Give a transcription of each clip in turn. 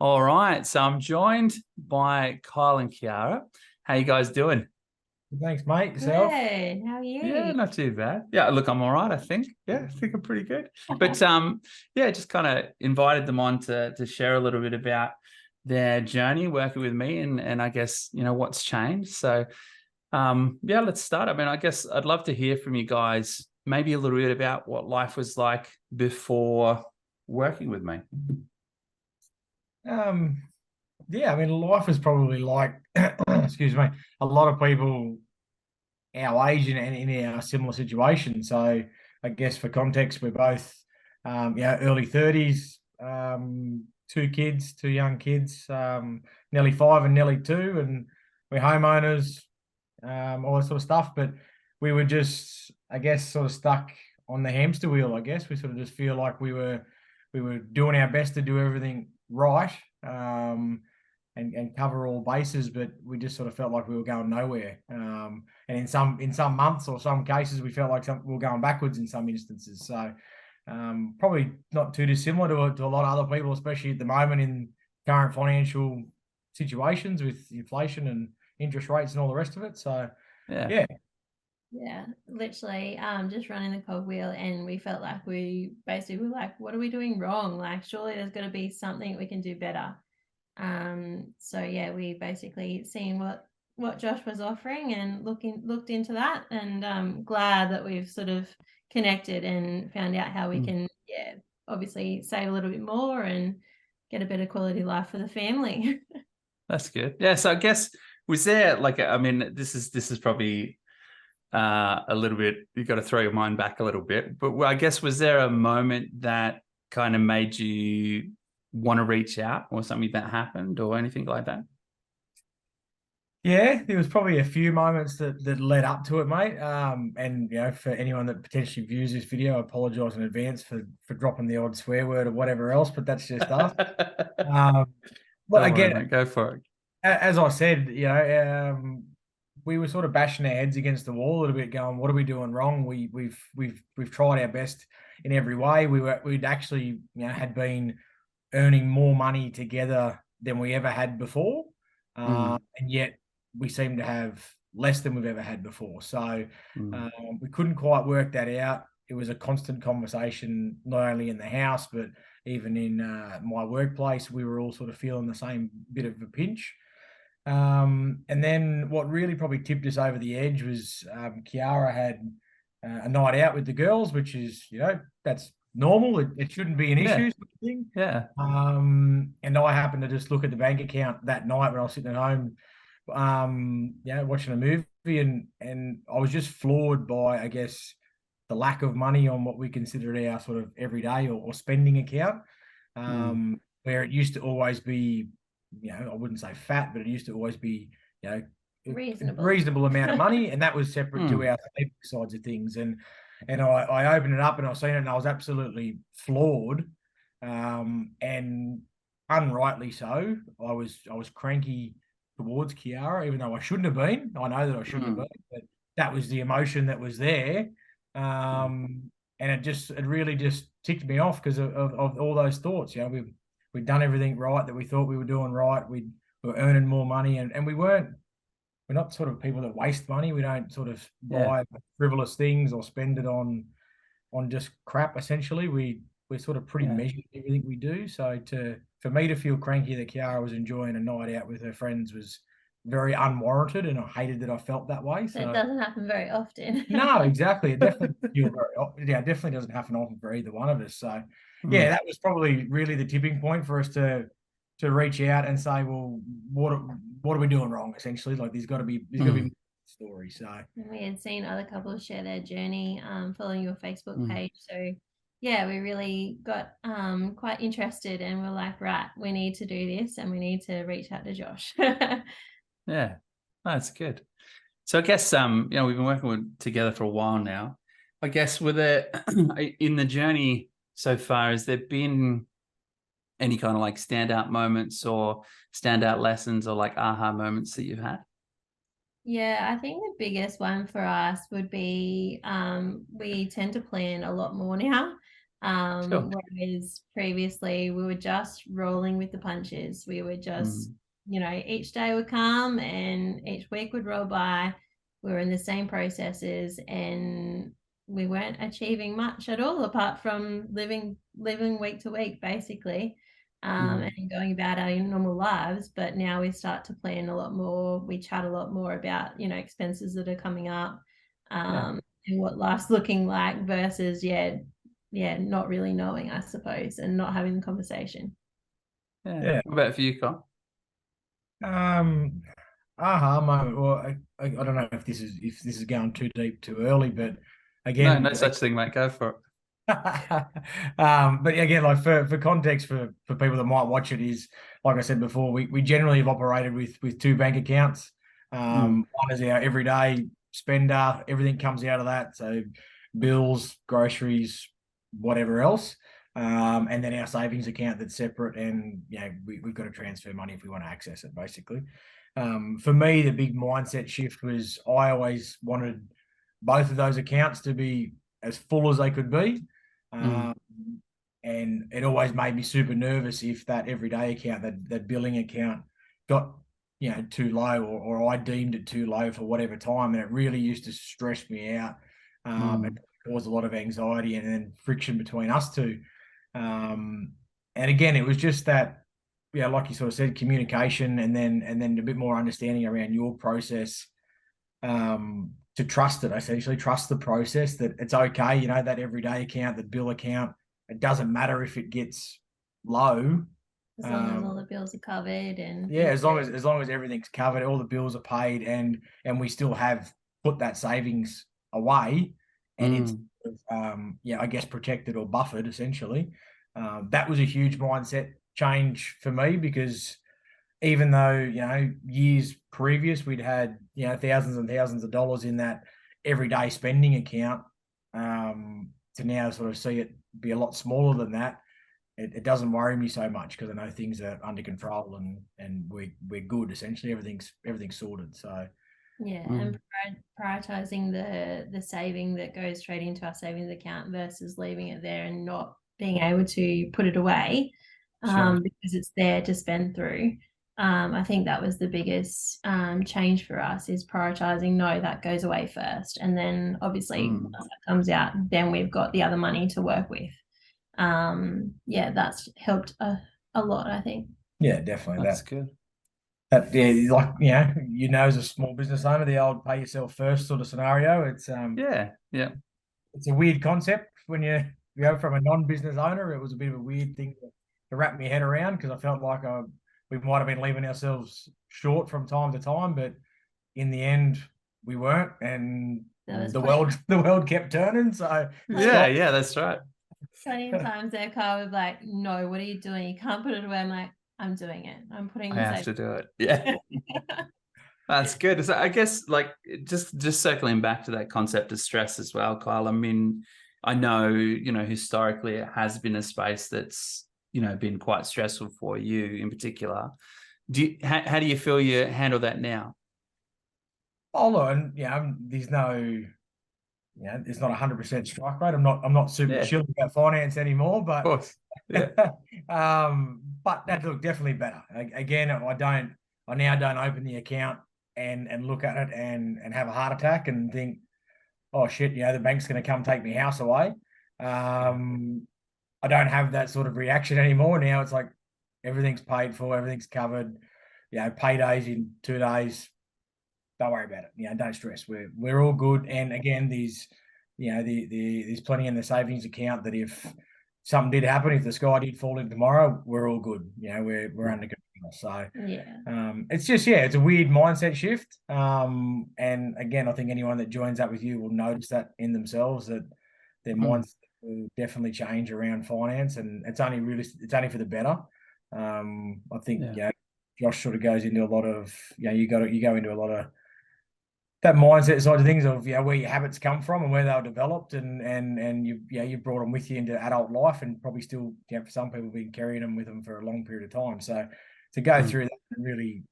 All right, so I'm joined by Kyle and Kiara. How you guys doing? Thanks, mate. Yourself? Good. How are Yeah, you? not too bad. Yeah, look, I'm all right, I think. Yeah, I think I'm pretty good. But yeah, just kind of invited them on to share a little bit about their journey working with me and I guess, what's changed. So yeah, let's start. I mean, I guess I'd love to hear from you guys, maybe a little bit about what life was like before working with me. Um, yeah, I mean, life is probably like, excuse me, a lot of people our age and in our similar situation. So I guess for context, we're both, early 30s, two kids, two young kids, nearly five and nearly two, and we're homeowners, all that sort of stuff. But we were just, I guess, sort of stuck on the hamster wheel. I guess we sort of just feel like we were doing our best to do everything right, and cover all bases, but we just sort of felt like we were going nowhere. And in some months or some cases, we felt like we were going backwards in some instances. So probably not too dissimilar to a lot of other people, especially at the moment in current financial situations with inflation and interest rates and all the rest of it. So Yeah. yeah. Yeah, literally, just running the cogwheel, and we felt like we basically were like, what are we doing wrong? Like, surely there's got to be something we can do better. So yeah, we basically seen what Josh was offering and looked into that, and glad that we've sort of connected and found out how we can, yeah, obviously save a little bit more and get a better quality life for the family. That's good. Yeah. So I guess was there like I mean, this is probably a little bit, you got to throw your mind back a little bit. But I guess was there a moment that kind of made you want to reach out or something that happened or anything like that? Yeah, there was probably a few moments that led up to it, mate. And for anyone that potentially views this video, I apologise in advance for dropping the odd swear word or whatever else, but that's just us. Um, but Don't worry, again, mate. Go for it. as I said, we were sort of bashing our heads against the wall a little bit, going, "What are we doing wrong?" We've tried our best in every way. We'd actually had been earning more money together than we ever had before, Mm, and yet we seem to have less than we've ever had before. So mm, we couldn't quite work that out. It was a constant conversation, not only in the house but even in my workplace. We were all sort of feeling the same bit of a pinch. And then what really probably tipped us over the edge was Kiara had a night out with the girls, which is, that's normal. It shouldn't be an yeah. issue, sort of thing. Yeah. And I happened to just look at the bank account that night when I was sitting at home, watching a movie, and I was just floored by, I guess, the lack of money on what we considered our sort of everyday or spending account, Mm, where it used to always be, I wouldn't say fat, but it used to always be, a Reasonable. reasonable amount of money, and that was separate to mm, our saving sides of things. And I opened it up and I seen it, and I was absolutely floored, and unrightly so. I was cranky towards Kiara, even though I shouldn't have been. I know that I shouldn't have mm, been, but that was the emotion that was there. mm. And it really just ticked me off because of all those thoughts. We'd done everything right that we thought we were doing right. We were earning more money, and we're not sort of people that waste money. We don't sort of Yeah. buy frivolous things or spend it on just crap. Essentially, we're sort of pretty Yeah. measured in everything we do. So for me to feel cranky that Kiara was enjoying a night out with her friends was very unwarranted, and I hated that I felt that way. That So doesn't happen very often. no, exactly. It definitely it definitely doesn't happen often for either one of us. So yeah, Mm, that was probably really the tipping point for us to reach out and say, well, what are we doing wrong? Essentially, like there's got to be mm, more story. So We had seen other couples share their journey, following your Facebook mm. page. So yeah, we really got quite interested, and we're like, right, we need to do this and we need to reach out to Josh. Yeah. That's good. So I guess we've been together for a while now. I guess with it in the journey so far, has there been any kind of like standout moments or standout lessons or like aha moments that you've had? Yeah, I think the biggest one for us would be we tend to plan a lot more now. Sure. Whereas previously we were just rolling with the punches. We were just, each day would come and each week would roll by. We were in the same processes and we weren't achieving much at all apart from living week to week, basically, and going about our normal lives. But now we start to plan a lot more. We chat a lot more about, expenses that are coming up, and what life's looking like versus, not really knowing, I suppose, and not having the conversation. Yeah. What about for you, Kyle? Aha moment. Well, I don't know if this is going too deep too early, but again, No such thing, mate. Go for it. But again, like for context for people that might watch it, is like I said before, we generally have operated with two bank accounts. One is our everyday spender, everything comes out of that, so bills, groceries, whatever else. And then our savings account that's separate, and we've got to transfer money if we want to access it, basically. For me, the big mindset shift was I always wanted both of those accounts to be as full as they could be. And it always made me super nervous if that everyday account, that billing account, got too low, or I deemed it too low for whatever time, and it really used to stress me out. It caused a lot of anxiety and then friction between us two. And again, it was just that, like you sort of said, communication, and then a bit more understanding around your process, to trust it, essentially trust the process, that it's okay, that everyday account, that bill account, it doesn't matter if it gets low, as long as all the bills are covered, and as long as everything's covered, all the bills are paid, and we still have put that savings away, and it's I guess protected or buffered, essentially. That was a huge mindset change for me, because even though, years previous we'd had, thousands and thousands of dollars in that everyday spending account, to now sort of see it be a lot smaller than that, it doesn't worry me so much, because I know things are under control, and we're good. Essentially, everything's sorted. So and prioritizing the saving that goes straight into our savings account versus leaving it there and not being able to put it away, because it's there to spend through. I think that was the biggest change for us, is prioritizing. No, that goes away first, and then obviously once that comes out, then we've got the other money to work with. That's helped a lot, I think. Yeah, definitely. That's good. That as a small business owner, the old pay yourself first sort of scenario. It's it's a weird concept when you go from a non-business owner. It was a bit of a weird thing to wrap my head around, because I felt like we might have been leaving ourselves short from time to time, but in the end we weren't, and the world kept turning. So yeah, that's right. Plenty of times there, Kyle would be like, "No, what are you doing? You can't put it away." I'm like, "I'm doing it. I'm putting this." I have to do it. Yeah. That's good. So I guess, like, just circling back to that concept of stress as well, Kyle. I mean, I know, historically it has been a space that's, been quite stressful for you in particular. How do you feel you handle that now? Oh, look, there's no, it's not 100% strike rate. I'm not super chill about finance anymore, but of course. Yeah. But that look definitely better. Again, I now don't open the account and look at it and have a heart attack and think, oh shit, the bank's going to come take my house away. I don't have that sort of reaction anymore. Now it's like everything's paid for, everything's covered. Paydays in 2 days. Don't worry about it. Don't stress. We're all good. And again, there's plenty in the savings account that if something did happen, if the sky did fall in tomorrow, we're all good. We're under control. So it's just it's a weird mindset shift. And again, I think anyone that joins up with you will notice that in themselves, that their mindset will definitely change around finance, and it's only for the better. I think Josh sort of goes into a lot of you go into a lot of that mindset side of things, of where your habits come from and where they were developed, and you brought them with you into adult life, and probably still for some people been carrying them with them for a long period of time. So to go through that and really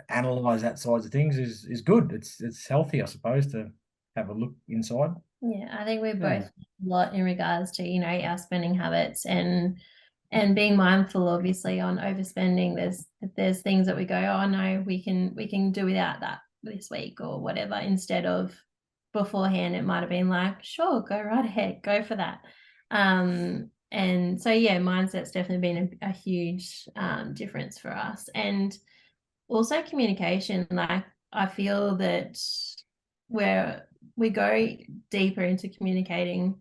analyze that side of things is good. It's healthy, I suppose, to have a look inside. Yeah, I think we Yeah. both a lot in regards to, you know, our spending habits and being mindful, obviously, on overspending. There's things that we go, oh no, we can do without that this week or whatever, instead of beforehand it might have been like, sure, go right ahead, go for that. And so yeah, mindset's definitely been a huge difference for us. And also communication. Like, I feel that we go deeper into communicating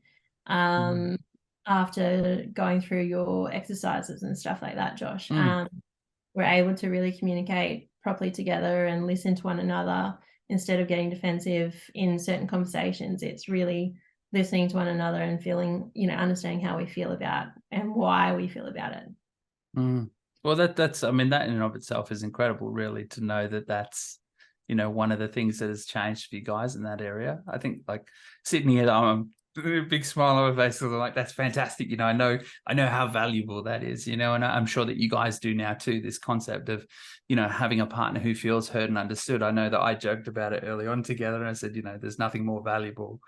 after going through your exercises and stuff like that, Josh. We're able to really communicate properly together and listen to one another instead of getting defensive in certain conversations. It's really listening to one another and feeling, you know, understanding how we feel about and why we feel about it. Well, that's I mean, that in and of itself is incredible, really, to know that that's, you know, one of the things that has changed for you guys in that area. I think, like, sitting here, I'm a big smile on my face because I'm like, that's fantastic. You know, I know how valuable that is, you know, and I'm sure that you guys do now too, this concept of, you know, having a partner who feels heard and understood. I know that I joked about it early on together, and I said, you know, there's nothing more valuable.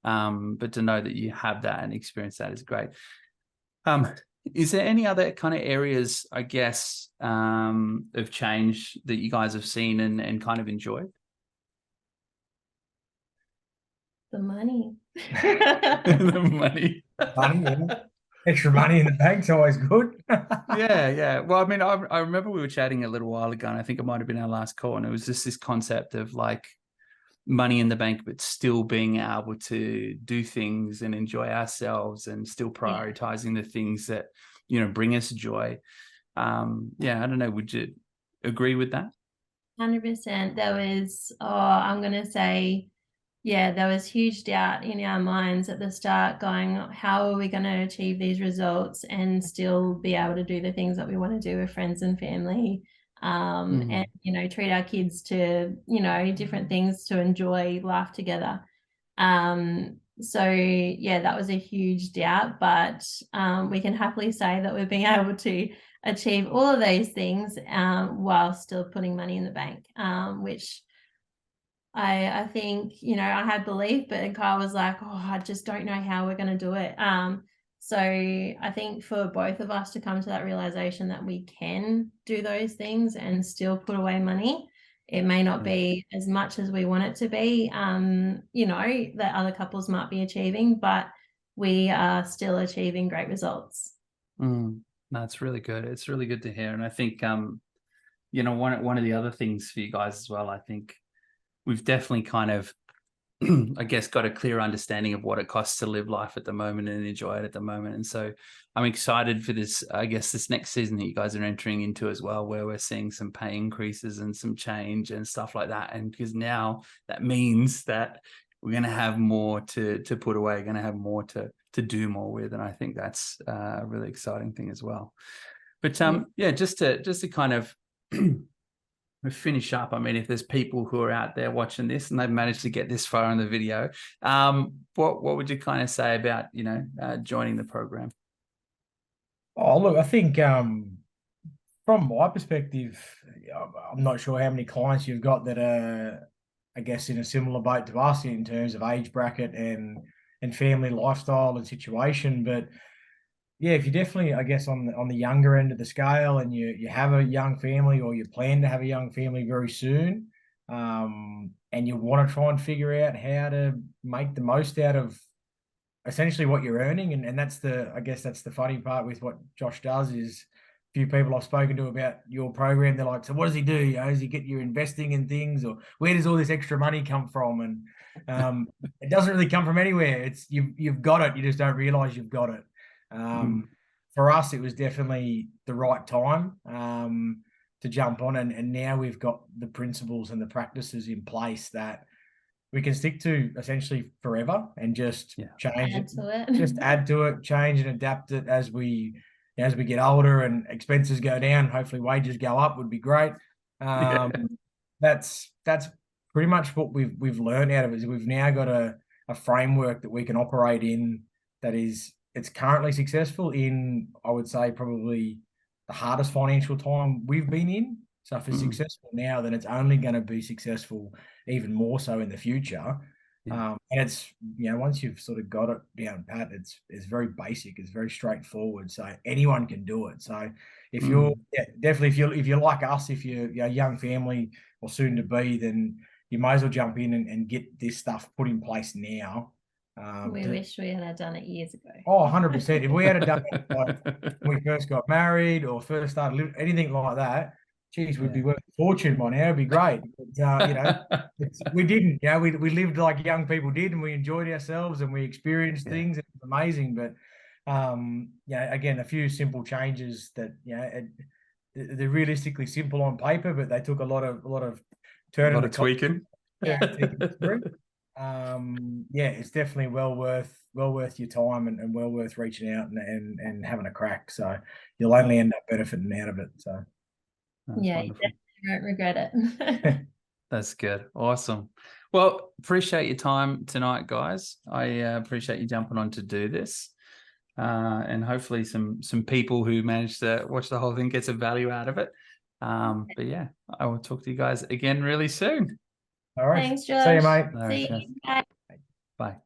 But to know that you have that and experience that is great. Is there any other kind of areas, I guess, of change that you guys have seen and kind of enjoyed? The money. The money. Money, yeah. Extra money in the bank's always good. Yeah. Well, I mean, I remember we were chatting a little while ago, and I think it might have been our last call, and it was just this concept of like money in the bank, but still being able to do things and enjoy ourselves and still prioritizing the things that, you know, bring us joy. Yeah, I don't know. Would you agree with that? 100%. There was, I'm going to say, yeah, there was huge doubt in our minds at the start, going, how are we going to achieve these results and still be able to do the things that we want to do with friends and family, and, you know, treat our kids to, you know, different things to enjoy life together. So yeah, that was a huge doubt, but we can happily say that we've been able to achieve all of those things while still putting money in the bank, which I think, you know, I had belief, but Kyle was like, oh, I just don't know how we're going to do it. So I think for both of us to come to that realization that we can do those things and still put away money, it may not be as much as we want it to be, you know, that other couples might be achieving, but we are still achieving great results. No, it's really good. It's really good to hear. And I think, you know, one of the other things for you guys as well, I think we've definitely kind of, I guess, got a clear understanding of what it costs to live life at the moment and enjoy it at the moment. And so I'm excited for this, I guess, this next season that you guys are entering into as well, where we're seeing some pay increases and some change and stuff like that. And because now that means that we're going to have more to put away, going to have more to do more with. And I think that's a really exciting thing as well. But yeah, just to kind of finish up, I mean, if there's people who are out there watching this and they've managed to get this far in the video, what would you kind of say about, you know, joining the program? Oh, look, I think from my perspective, I'm not sure how many clients you've got that are, I guess, in a similar boat to us in terms of age bracket and family lifestyle and situation. But yeah, if you're definitely, I guess, on the younger end of the scale, and you have a young family, or you plan to have a young family very soon, and you want to try and figure out how to make the most out of essentially what you're earning, and that's I guess that's the funny part with what Josh does. Is a few people I've spoken to about your program, they're like, so what does he do? You know, does he get you investing in things, or where does all this extra money come from? And it doesn't really come from anywhere. It's you've got it, you just don't realize you've got it. For us, it was definitely the right time to jump on, and now we've got the principles and the practices in place that we can stick to essentially forever, and just change it, just add to it, change and adapt it as we get older and expenses go down. Hopefully wages go up would be great. That's pretty much what we've learned out of it. Is we've now got a framework that we can operate in that it's currently successful in, I would say, probably the hardest financial time we've been in. So if it's successful now, then it's only going to be successful even more so in the future. And it's, once you've sort of got it down pat, it's very basic, it's very straightforward, so anyone can do it. So if you're definitely, if you're like us, if you're a young family or soon to be, then you may as well jump in and get this stuff put in place now. We wish we had done it years ago. Oh, 100%. If we had done it like when we first got married or first started living, anything like that, geez, we'd be worth a fortune by now. It'd be great. But, we didn't. We lived like young people did, and we enjoyed ourselves and we experienced things. It was amazing. But again, a few simple changes that they're realistically simple on paper, but they took a lot of turning, a lot of tweaking. It's definitely well worth your time and well worth reaching out and having a crack. So you'll only end up benefiting out of it. So you definitely won't regret it. That's good. Awesome. Well, appreciate your time tonight, guys. I appreciate you jumping on to do this. And hopefully some people who managed to watch the whole thing get some value out of it. But yeah, I will talk to you guys again really soon. All right. Thanks, Josh. See you, mate. See you. Bye. Bye.